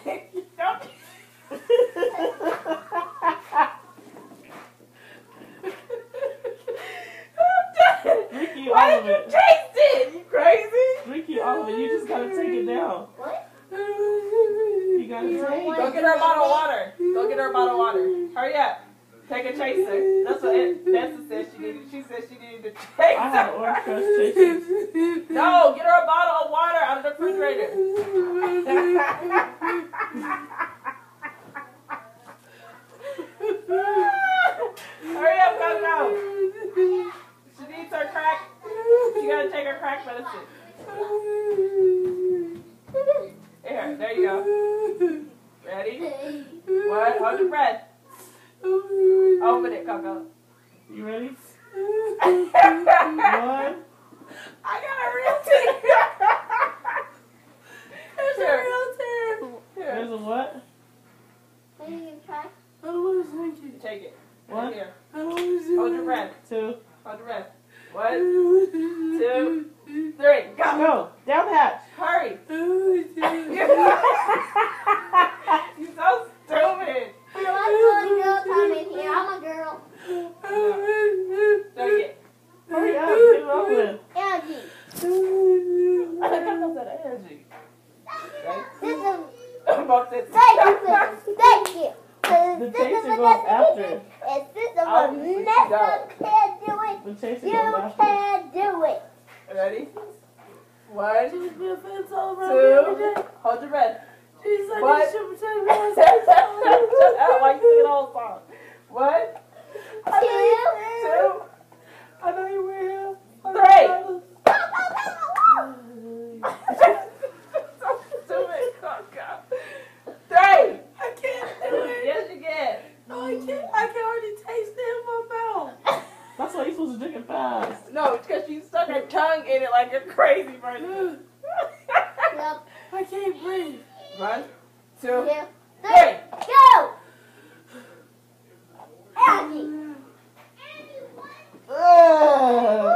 Don't. Ricky, Why all of did you it. taste it? You crazy? Ricky, all of it. You just gotta take it down. What? You gotta take it. Go get her a bottle of water. Go get her a bottle of water. Hurry up. Take a chaser. That's what Nessa said she needed. She said she needed a chaser. I had orange crush chicken. No, get her a bottle of water out of the refrigerator. Hurry up, Coco. She needs her crack. She gotta take her crack medicine. Here, there you go. Ready? What? Hold your breath. Open it, Coco. You ready? One. I got a real tear. There's a real tear. Here. There's a what? Can you try? I don't want to drink it. Take it. What? Right here. I don't want to drink it. Hold your breath. 2. Hold your breath. 1, 2, 3. Go. Go. Down the hatch. Hurry. You're so stupid. I want to girl time in here. I'm a girl. Take it. Hurry up. Get it over with. Angie. I think I said Angie. This is. Both this. Thank you. Thank you. The chaser goes after. If this is Oh, a Nessa can't do it, The chaser you goes after. can't do it. Ready? 1, 2. Hold your breath. She's like, What? you should pretend Shut up while you sing the whole song. 1, 2. I know you will. 3. So stupid. Coco. 3. I can't do it. Yes, you can. No, I can't. I can already taste it in my mouth. That's why you're supposed to drink it fast. No, it's because you stuck your tongue in it like a crazy person. Yep. I can't breathe. 1, 2, 3. Yeah. Go! Angie. Ugh.